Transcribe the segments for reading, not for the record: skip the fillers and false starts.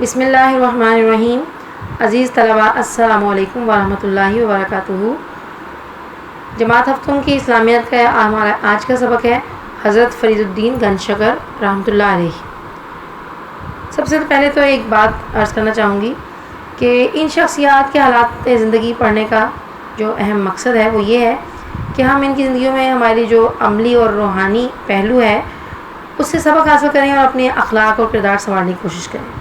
بسم اللہ الرحمن الرحیم۔ عزیز طلباء، السلام علیکم ورحمۃ اللہ وبرکاتہ۔ جماعت ہفتوں کی اسلامیت کا ہمارا آج کا سبق ہے حضرت فرید الدین گنج شکر رحمۃ اللہ علیہ۔ سب سے پہلے تو ایک بات عرض کرنا چاہوں گی کہ ان شخصیات کے حالات زندگی پڑھنے کا جو اہم مقصد ہے وہ یہ ہے کہ ہم ان کی زندگیوں میں ہماری جو عملی اور روحانی پہلو ہے اس سے سبق حاصل کریں اور اپنے اخلاق اور کردار سنوارنے کی کوشش کریں۔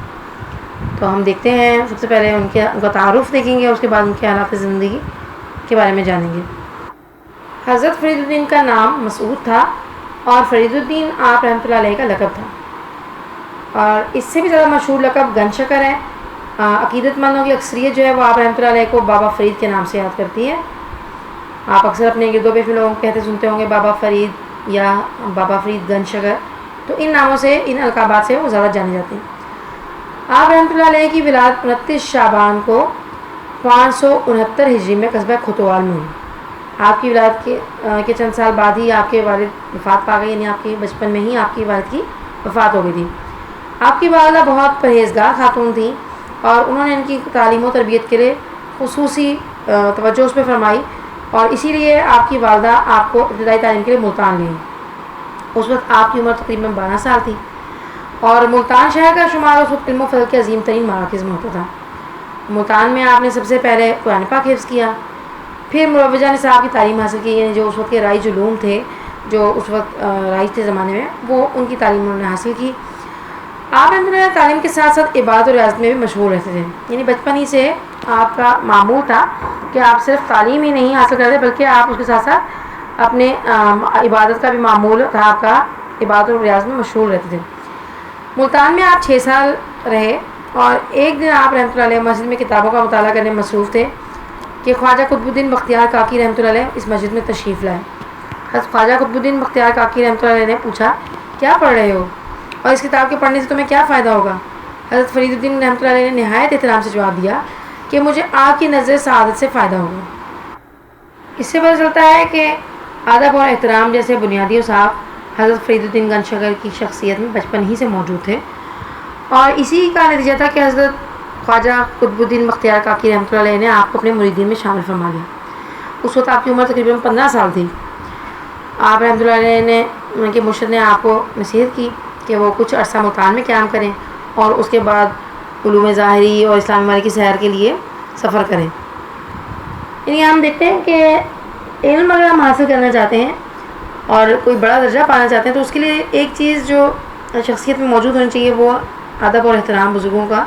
تو ہم دیکھتے ہیں، سب سے پہلے ان کا تعارف دیکھیں گے، اس کے بعد ان کے حالات زندگی کے بارے میں جانیں گے۔ حضرت فرید الدین کا نام مسعود تھا اور فرید الدین آپ رحمۃ اللہ علیہ کا لقب تھا، اور اس سے بھی زیادہ مشہور لقب گنج شکر ہے۔ عقیدت مندوں کی اکثریت جو ہے وہ آپ رحمۃ اللہ علیہ کو بابا فرید کے نام سے یاد کرتی ہے۔ آپ اکثر اپنے گرد و پیش میں لوگوں کو کہتے سنتے ہوں گے بابا فرید یا بابا فرید گنج شکر، تو ان ناموں سے، ان القابات سے وہ زیادہ جانے جاتے ہیں۔ آپ رحمۃ اللہ علیہ کی ولادت 29 شعبان کو 569 ہجری میں قصبہ کھتوال میں ہوئی۔ آپ کی ولادت کے چند سال بعد ہی آپ کے والد وفات پا گئے، یعنی آپ کے بچپن میں ہی آپ کی والد کی وفات ہو گئی تھی۔ آپ کی والدہ بہت پرہیزگار خاتون تھیں اور انہوں نے ان کی تعلیم و تربیت کے لیے خصوصی توجہ اس پہ فرمائی، اور اسی لیے آپ کی والدہ آپ کو ابتدائی تعلیم کے لیے ملتان لیں۔ اس وقت آپ کی عمر تقریباً 12 سال تھی، اور ملتان شہر کا شمار اس وقت علم و فضل کے عظیم ترین مراکز میں ہوتا تھا۔ ملتان میں آپ نے سب سے پہلے قرآن پاک حفظ کیا، پھر مروجہ نصاب کی تعلیم حاصل کی، یعنی جو اس وقت کے رائج علوم تھے، جو اس وقت رائج تھے زمانے میں، وہ ان کی تعلیم انہوں نے حاصل کی۔ آپ نے تعلیم کے ساتھ ساتھ عبادت اور ریاضت میں بھی مشغول رہتے تھے، یعنی بچپن ہی سے آپ کا معمول تھا کہ آپ صرف تعلیم ہی نہیں حاصل کرتے بلکہ آپ اس کے ساتھ ساتھ اپنے عبادت کا بھی معمول تھا، آپ کا عبادت اور ریاضت میں مشغول رہتے تھے۔ ملتان میں آپ 6 سال رہے، اور ایک دن آپ رحمۃ اللہ علیہ مسجد میں کتابوں کا مطالعہ کرنے میں مصروف تھے کہ خواجہ قطب الدین بختیار کاکی رحمۃ اللہ علیہ اس مسجد میں تشریف لائے۔ حضرت خواجہ قطب الدین بختیار کاکی رحمۃ اللہ علیہ نے پوچھا، کیا پڑھ رہے ہو اور اس کتاب کے پڑھنے سے تمہیں کیا فائدہ ہوگا؟ حضرت فرید الدین رحمۃ اللہ علیہ نے نہایت احترام سے جواب دیا کہ مجھے آپ کی نظر سعادت سے فائدہ ہوگا۔ اس سے پتہ چلتا ہے کہ ادب اور احترام جیسے بنیادی اوصاف حضرت فرید الدین گنج شکر کی شخصیت میں بچپن ہی سے موجود تھے، اور اسی کا نتیجہ تھا کہ حضرت خواجہ قطب الدین بختیار کاکی رحمۃ اللہ علیہ نے آپ کو اپنے مریدین میں شامل فرما لیا۔ اس وقت آپ کی عمر تقریباً 15 سال تھی۔ آپ رحمۃ اللہ علیہ نے، ان کے مرشد نے آپ کو نصیحت کی کہ وہ کچھ عرصہ ملتان میں قیام کریں اور اس کے بعد علوم ظاہری اور اسلامی معرفت کی سیر کے لیے سفر کریں۔ یعنی ہم دیکھتے ہیں کہ علم اگر ہم حاصل کرنا چاہتے ہیں اور کوئی بڑا درجہ پانا چاہتے ہیں تو اس کے لیے ایک چیز جو شخصیت میں موجود ہونی چاہیے وہ ادب اور احترام، بزرگوں کا،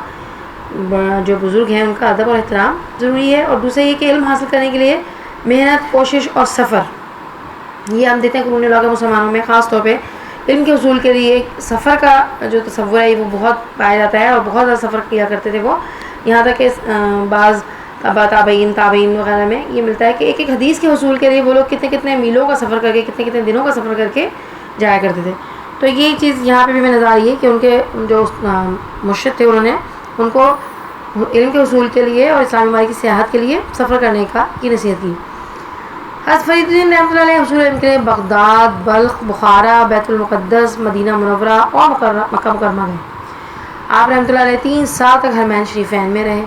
جو بزرگ ہیں ان کا ادب اور احترام ضروری ہے۔ اور دوسرے یہ کہ علم حاصل کرنے کے لیے محنت، کوشش اور سفر، یہ ہم دیکھتے ہیں کہ انہیں مسلمانوں میں خاص طور پہ علم کے حصول کے لیے سفر کا جو تصور ہے وہ بہت پایا جاتا ہے، اور بہت زیادہ سفر کیا کرتے تھے وہ، یہاں تک کہ بعض تابعین وغیرہ میں یہ ملتا ہے کہ ایک حدیث کے حصول کے لیے وہ لوگ کتنے میلوں کا سفر کر کے، کتنے دنوں کا سفر کر کے جایا کرتے تھے۔ تو یہ چیز یہاں پہ بھی میں نظر آ رہی ہے کہ ان کے جو مرشد تھے انہوں نے ان کو علم کے حصول کے لیے اور اسلامی معرفت کی سیاحت کے لیے سفر کرنے کی نصیحت کی۔ حضرت فرید الدین رحمۃ اللہ علیہ حصول علم کے لیے بغداد، بلخ، بخارا، بیت المقدس، مدینہ منورہ اور مکہ مکرمہ گئے۔ آپ رحمۃ اللہ علیہ 3 سال تک حرمین شریفین میں رہے۔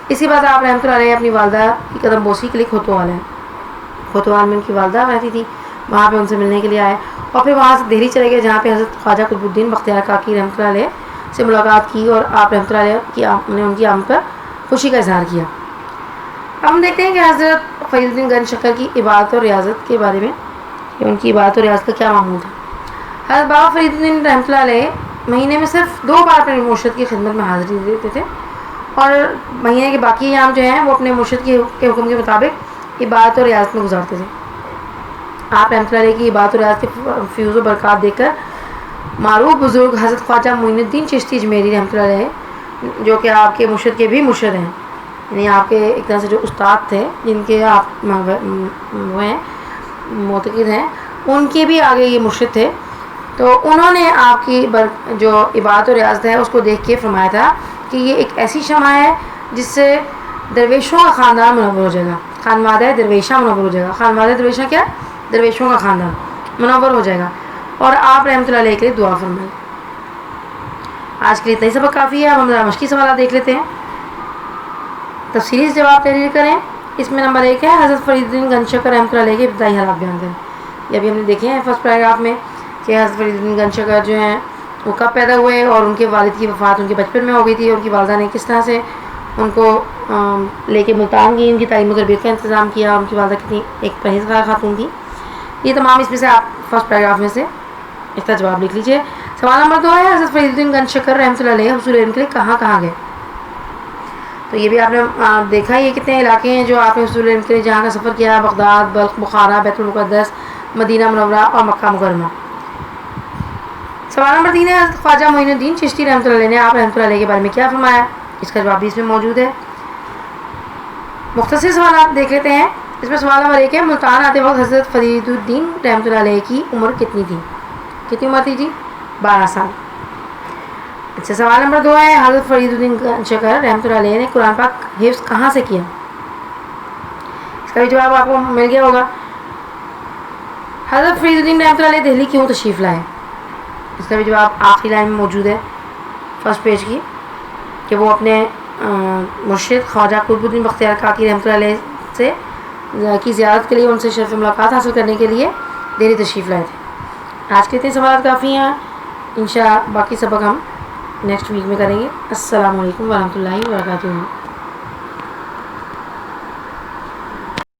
اسی بعد آپ رحمۃ اللہ علیہ اپنی والدہ کی قدم بوسی کے لیے کھتوال میں ان کی والدہ رہتی تھی، وہاں پہ ان سے ملنے کے لیے آئے، اور پھر وہاں سے دہلی چلے گئے جہاں پہ حضرت خواجہ قطب الدین بختیار کاکی رحمۃ اللہ علیہ سے ملاقات کی، اور آپ رحمۃ اللہ علیہ نے ان کی آمد پر خوشی کا اظہار کیا۔ ہم دیکھتے ہیں کہ حضرت فرید الدین گنج شکر کی عبادت اور ریاضت کے بارے میں، کہ ان کی عبادت اور ریاضت کا کیا معمول تھا۔ حضرت بابا فرید الدین رحمۃ اللہ علیہ مہینے میں صرف 2 بار اپنے مرشد کی خدمت میں حاضری دیتے تھے، اور مہینے کے باقی ایام جو ہیں وہ اپنے مرشد کے حکم کے مطابق عبادت اور ریاضت میں گزارتے تھے۔ آپ رحمۃ اللہ علیہ کی عبادت اور ریاضت کے فیوز و برکات دیکھ کر معروف بزرگ حضرت خواجہ معین الدین چشتی اجمیری رحمۃ اللہ علیہ، جو کہ آپ کے مرشد کے بھی مرشد ہیں، یعنی آپ کے ایک طرح سے جو استاد تھے جن کے آپ وہ ہیں معتقد ہیں، ان کے بھی آگے یہ مرشد تھے، تو انہوں نے آپ کی جو عبادت و ریاضت ہے اس کو دیکھ کے فرمایا تھا کہ یہ ایک ایسی شمع ہے جس سے درویشوں کا خاندان منور ہو جائے گا، خانوادہ درویشہ منور ہو جائے گا۔ خانوادہ درویشہ کیا؟ درویشوں کا خاندان منور ہو جائے گا۔ اور آپ رحمۃ اللہ علیہ کے لیے دعا فرمائیں۔ آج کے لیے اتنا ہی سبق کافی ہے. اب ہم ذرا مشقی سوالات دیکھ لیتے ہیں. تفصیلی جواب تحریر کریں. اس میں نمبر 1 ہے حضرت فرید الدین گنج شکر رحمۃ اللہ علیہ کے ابتدائی حالات بیان کریں. یہ ابھی ہم نے دیکھے ہیں فرسٹ پیراگراف میں کہ حضرت فرید الدین گنج شکر جو ہیں وہ کب پیدا ہوئے اور ان کے والد کی وفات ان کے بچپن میں ہو گئی تھی. ان کی والدہ نے کس طرح سے ان کو لے کے ملتان گئی, ان کی تعلیم و تربیت کا انتظام کیا. ان کی والدہ کتنی ایک پرہیزگار خاتون تھی. یہ تمام اس میں سے آپ فرسٹ پیراگراف میں سے اس کا جواب لکھ لیجیے. سوال نمبر 2 ہے حضرت فرید الدین گنج شکر رحمۃ اللہ علیہ حصول علم کے لیے کہاں کہاں گئے. تو یہ بھی آپ نے دیکھا یہ کتنے علاقے ہیں جو آپ نے حصول علم کے لیے جہاں کا سفر کیا. بغداد, بلخ, بخارا, بیت المقدس, مدینہ منورہ اور مکہ مکرمہ. سوال نمبر 3 ہے حضرت خواجہ معین الدین چشتی رحمۃ اللہ علیہ نے آپ رحمۃ اللہ علیہ کے بارے میں کیا فرمایا. اس کا جواب بھی اس میں موجود ہے. مختصر سوالات دیکھ لیتے ہیں. اس میں سوال نمبر 1 ہے ملتان آتے وقت حضرت فرید الدین رحمۃ اللہ علیہ کی عمر کتنی تھی. کتنی عمر تھی جی؟ 12 سال. اچھا سوال نمبر 2 ہے حضرت فرید الدین گنج شکر رحمۃ اللہ علیہ نے قرآن پاک حفظ کہاں سے کیا. اس کا بھی جواب آپ کو مل گیا ہوگا. حضرت فرید الدین رحمۃ اللہ علیہ دہلی کیوں تشریف لائے. اس کا بھی جواب آخری لائن میں موجود ہے فرسٹ پیج کی کہ وہ اپنے مرشد خواجہ قطب الدین بختیار کاکی رحمۃ اللہ علیہ سے کی زیارت کے لیے ان سے شرف ملاقات حاصل کرنے کے لیے دہلی تشریف لائے تھے. آج کے اتنے سوالات کافی ہیں. انشاءاللہ باقی سبق ہم نیکسٹ ویک میں کریں گے. السلام علیکم ورحمۃ اللہ وبرکاتہ.